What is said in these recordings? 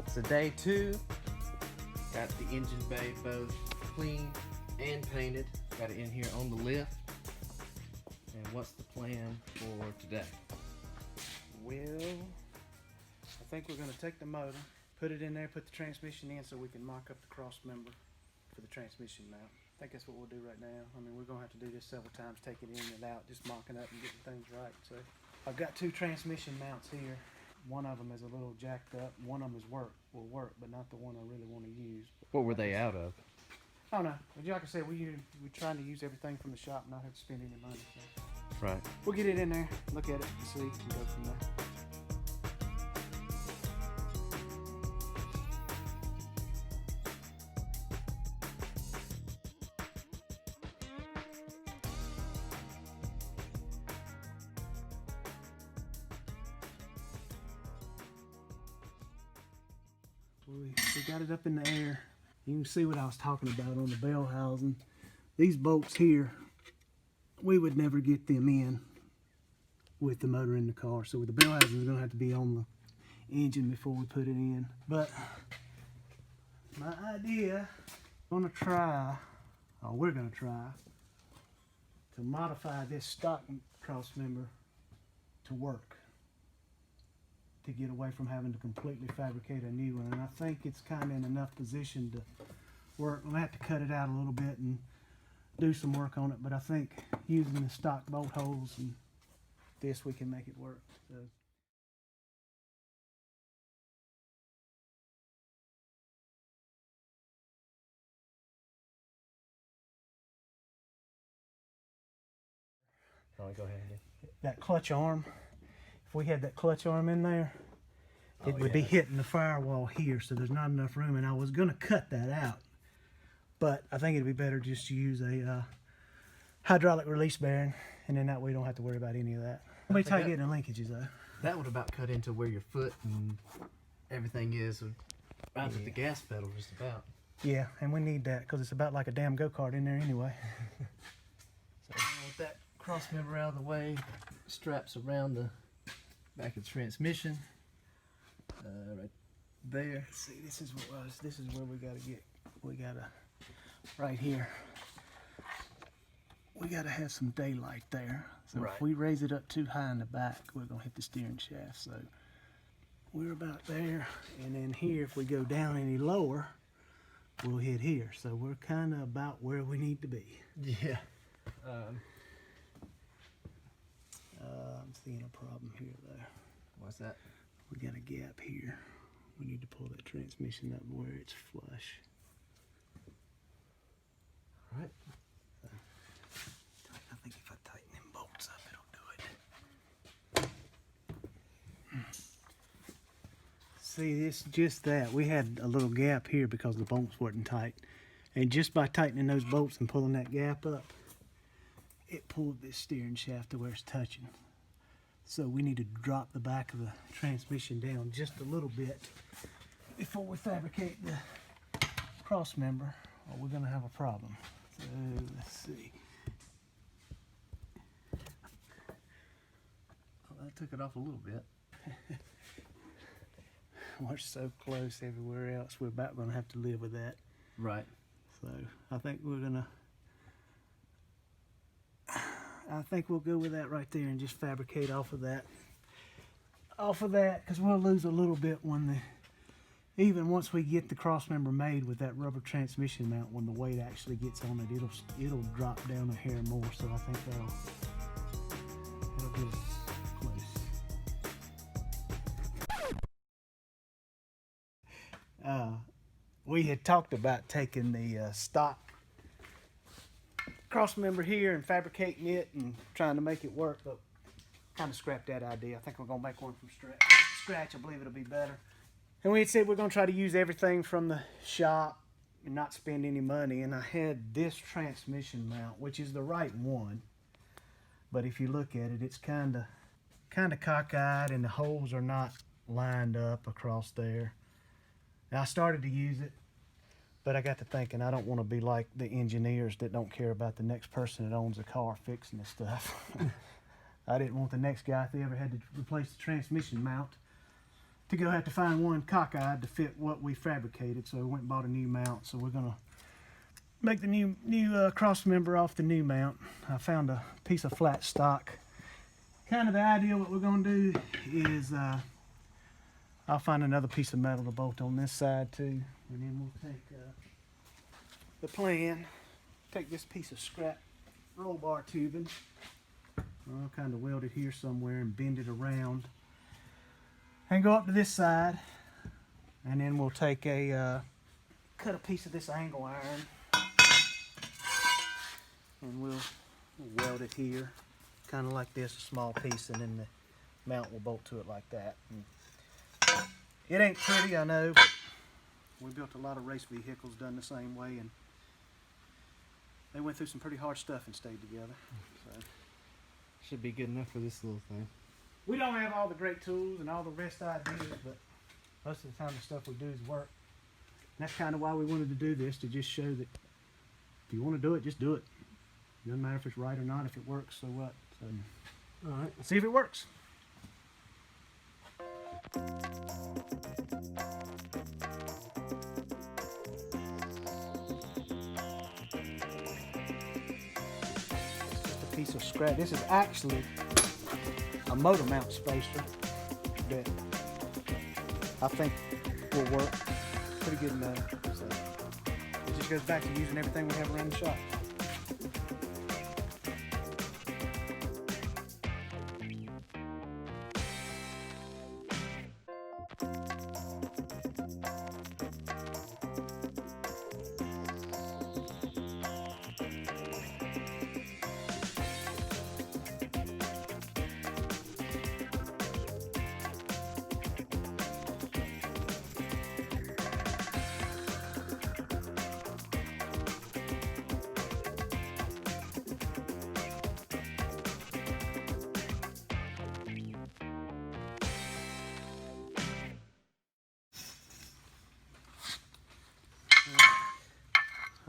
So day 2, got the engine bay both clean and painted. Got it in here on the lift. And what's the plan for today? Well, I think we're going to take the motor, put it in there, put the transmission in so we can mock up the cross member for the transmission mount. I think that's what we'll do right now. I mean, we're going to have to do this several times, take it in and out, just mocking up and getting things right. So I've got 2 transmission mounts here. One of them is a little jacked up. One of them will work, but not the one I really want to use. What were they out of? I don't know. Like I said, we're trying to use everything from the shop and not have to spend any money. So. Right. We'll get it in there, look at it, and see, and go from there. We got it up in the air. You can see what I was talking about on the bell housing. These bolts here, we would never get them in with the motor in the car. So the bell housing is going to have to be on the engine before we put it in. But my idea, we're going to try to modify this stock cross member to work, to get away from having to completely fabricate a new one. And I think it's kind of in enough position to work. I'm going to have to cut it out a little bit and do some work on it, but I think using the stock bolt holes and this, we can make it work. So. Oh, go ahead. That clutch arm, if we had that clutch arm in there, it would be hitting the firewall here, so there's not enough room, and I was going to cut that out, but I think it'd be better just to use a hydraulic release bearing, and then that way you don't have to worry about any of that. Let me try getting the linkages though. That would about cut into where your foot and everything is, right at the gas pedal just about. Yeah, and we need that because it's about like a damn go-kart in there anyway. So with that cross member out of the way, straps around the back of the transmission, right there. See, this is where we gotta right here. We gotta have some daylight there. So right. If we raise it up too high in the back, we're gonna hit the steering shaft. So we're about there, and then here, if we go down any lower, we'll hit here. So we're kind of about where we need to be. Yeah. I'm seeing a problem here though. What's that? We got a gap here. We need to pull that transmission up where it's flush. All right. I think if I tighten them bolts up, it'll do it. See, it's just that. We had a little gap here because the bolts weren't tight. And just by tightening those bolts and pulling that gap up, it pulled this steering shaft to where it's touching. So we need to drop the back of the transmission down just a little bit before we fabricate the cross member, or we're going to have a problem. So let's see. Well, that took it off a little bit. We're so close everywhere else. We're about going to have to live with that. Right. So I think we're going to. I think we'll go with that right there and just fabricate off of that. Because we'll lose a little bit even once we get the cross member made with that rubber transmission mount. When the weight actually gets on it, it'll drop down a hair more. So I think that'll get us close. We had talked about taking the stock cross member here and fabricating it and trying to make it work, but kind of scrapped that idea. I think we're going to make one from scratch. I believe it'll be better. And we had said we're going to try to use everything from the shop and not spend any money. And I had this transmission mount, which is the right one, but if you look at it, it's kind of cockeyed and the holes are not lined up across there. Now I started to use it, but I got to thinking I don't want to be like the engineers that don't care about the next person that owns a car fixing this stuff. I didn't want the next guy, if they ever had to replace the transmission mount, to go have to find one cockeyed to fit what we fabricated, so we went and bought a new mount. So we're gonna make the new cross member off the new mount. I found a piece of flat stock. Kind of the idea what we're gonna do is I'll find another piece of metal to bolt on this side too, and then we'll take the plan, take this piece of scrap roll bar tubing. I'll kind of weld it here somewhere and bend it around and go up to this side, and then we'll take a cut a piece of this angle iron and we'll weld it here kind of like this, a small piece, and then the mount will bolt to it like that. And it ain't pretty, I know, but we built a lot of race vehicles done the same way, and they went through some pretty hard stuff and stayed together. So Should be good enough for this little thing. we don't have all the great tools and all the best ideas, but most of the time the stuff we do is work. And that's kind of why we wanted to do this, to just show that if you want to do it, just do it. It doesn't matter if it's right or not. If it works, so what? So, all right, let's see if it works. Just a piece of scrap. This is actually a motor mount spacer that I think will work pretty good enough. So it just goes back to using everything we have around the shop.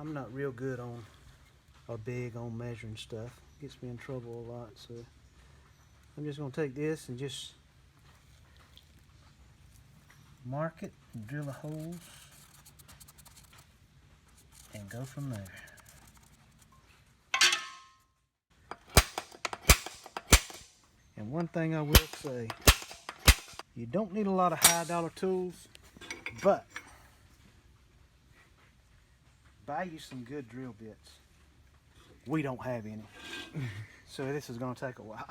I'm not real good on or big on measuring stuff. Gets me in trouble a lot, so I'm just gonna take this and just mark it and drill the holes and go from there. And one thing I will say, you don't need a lot of high dollar tools, but buy you some good drill bits. We don't have any. So this is going to take a while.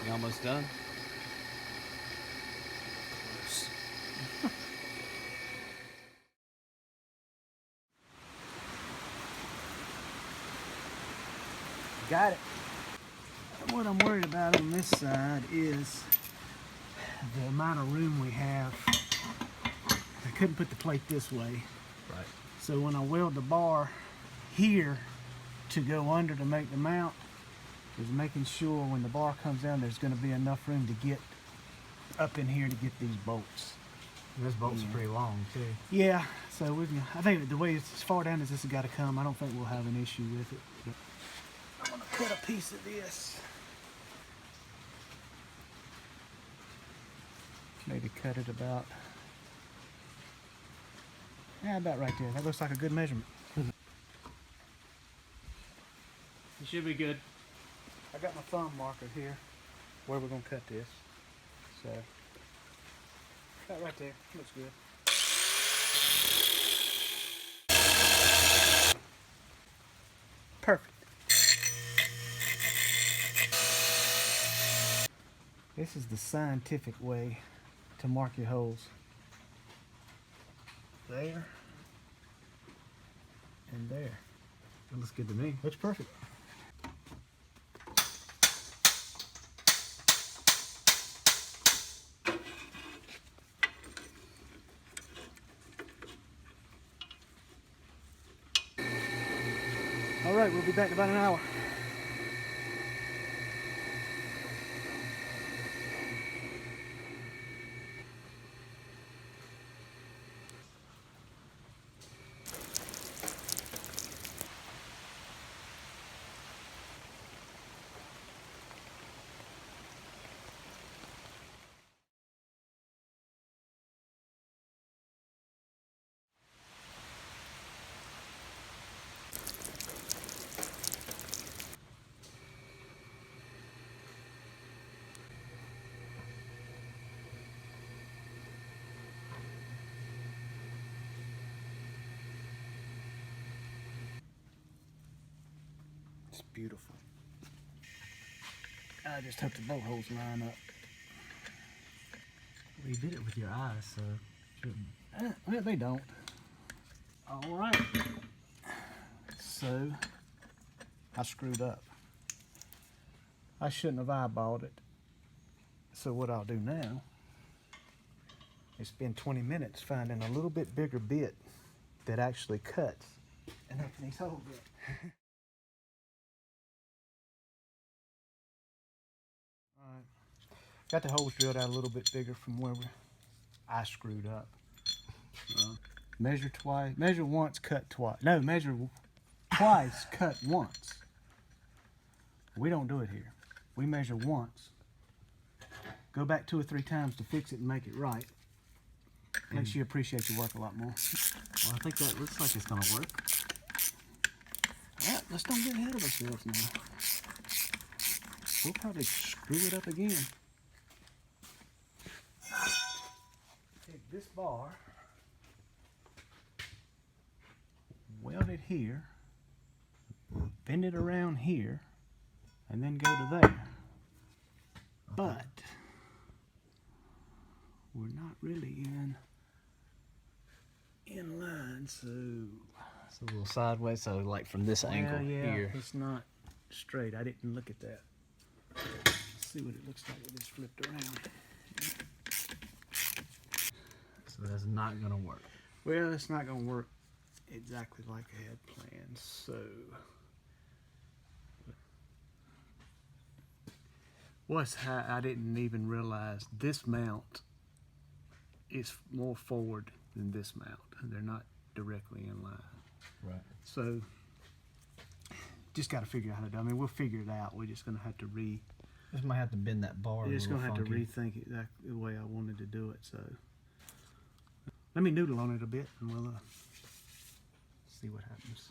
You almost done? Got it. What I'm worried about on this side is the amount of room we have. I couldn't put the plate this way. Right. So when I weld the bar here to go under to make the mount, is making sure when the bar comes down there's going to be enough room to get up in here to get these bolts. This bolt's pretty long too. Yeah, so I think the way it's as far down as this has got to come, I don't think we'll have an issue with it. But I'm going to cut a piece of this. Maybe cut it about right there. That looks like a good measurement. You should be good. I got my thumb marker here where we're going to cut this. So, cut right there. Looks good. Perfect. This is the scientific way to mark your holes. There. And there. That looks good to me. Looks perfect. right, we'll be back in about an hour. It's beautiful. I just hope the bolt holes line up. Well, you did it with your eyes, so shouldn't. Well, they don't. All right. So, I screwed up. I shouldn't have eyeballed it. So what I'll do now is spend 20 minutes finding a little bit bigger bit that actually cuts and open these holes up. All right. Got the holes drilled out a little bit bigger from where I screwed up. Measure twice, measure once, cut twice. No, measure twice, cut once. We don't do it here. We measure once, go back 2 or 3 times to fix it and make it right. Makes you appreciate your work a lot more. Well, I think that looks like it's gonna work. All right, let's don't get ahead of ourselves now. We'll probably screw it up again. Take this bar, weld it here, bend it around here, and then go to there. But we're not really in line, so It's a little sideways, so like from this angle here. it's not straight. I didn't look at that. Let's see what it looks like with this flipped around. So that's not gonna work. Well, it's not going to work exactly like I had planned, so I didn't even realize this mount is more forward than this mount. They're not directly in line. Right. So just got to figure out how to do it. I mean, we'll figure it out. We're just going to have to Just might have to bend that bar. You're just going to have to rethink it the way I wanted to do it. So let me noodle on it a bit and we'll see what happens.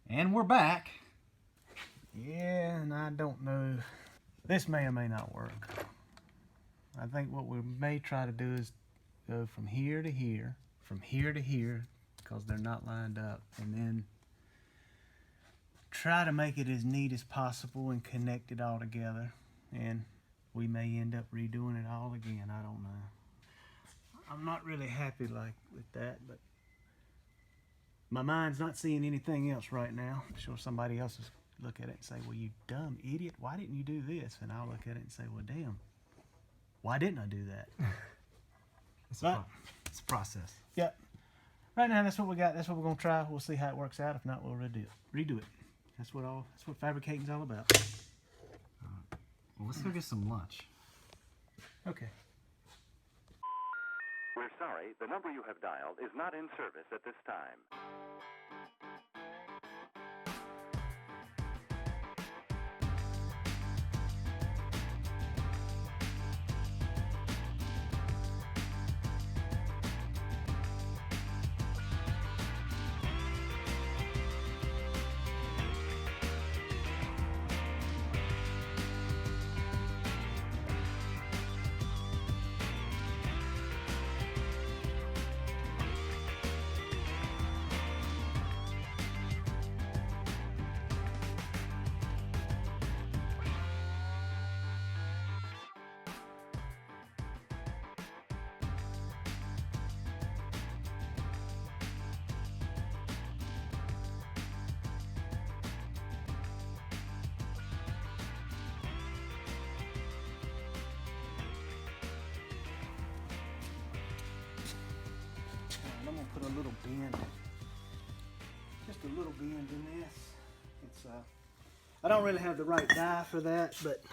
And we're back. Yeah, and I don't know. This may or may not work. I think what we may try to do is go from here to here, because they're not lined up, and then try to make it as neat as possible and connect it all together. And we may end up redoing it all again. I don't know. I'm not really happy with that, but my mind's not seeing anything else right now. I'm sure somebody else is look at it and say, well, you dumb idiot, why didn't you do this? And I'll look at it and say, well, damn, why didn't I do that? It's a process. Yep. Right now, that's what we got. That's what we're gonna try. We'll see how it works out. If not, we'll redo it. That's what fabricating's all about. Well, let's go get some lunch. Okay. We're sorry, the number you have dialed is not in service at this time. I'm gonna put a little bend, just a little bend in this. It's I don't really have the right die for that, but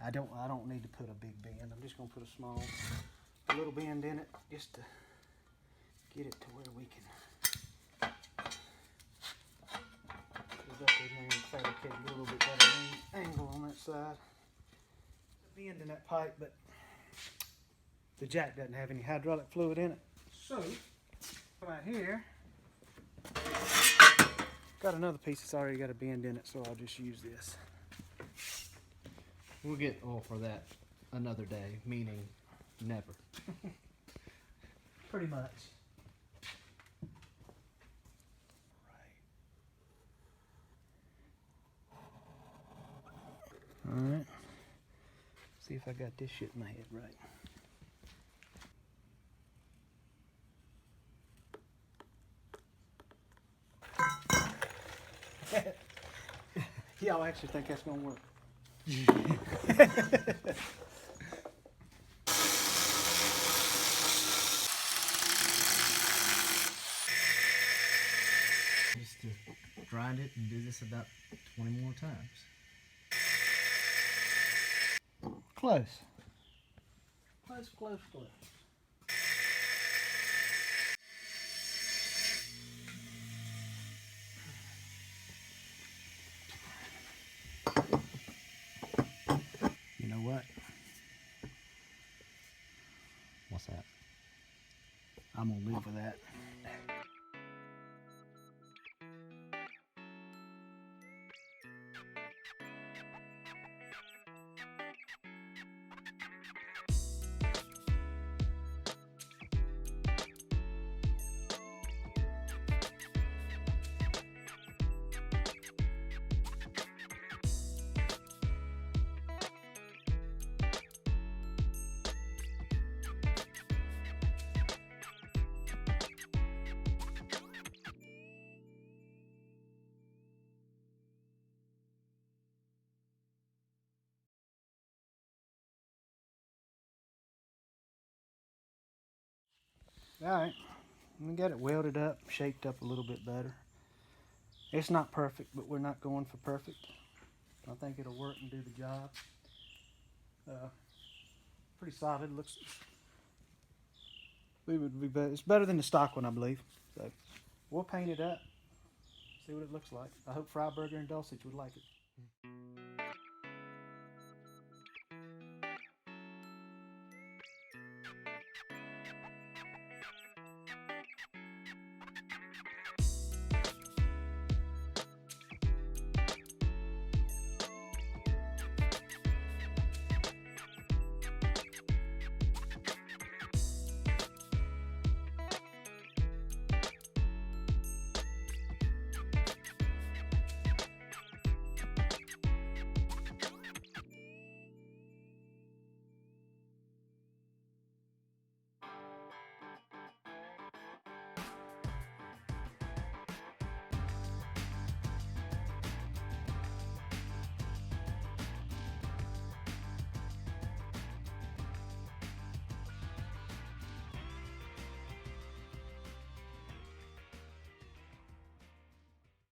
I don't need to put a big bend. I'm just gonna put a little bend in it just to get it to where we can put it up in there and fabricate a little bit better angle on that side. The bend in that pipe, but the jack doesn't have any hydraulic fluid in it. So, right here, got another piece that's already got a bend in it, so I'll just use this. We'll get oil for that another day, meaning never. Pretty much. Alright. See if I got this shit in my head right. Y'all actually think that's gonna work? Just to grind it and do this about 20 more times. Close. Close, close, close. You know what? What's that? I'm gonna live with that. Alright, we got it welded up, shaped up a little bit better. It's not perfect, but we're not going for perfect. I think it'll work and do the job. Pretty solid, looks, it would be better. It's better than the stock one, I believe. So we'll paint it up, see what it looks like. I hope Freiberger and Dulcich would like it.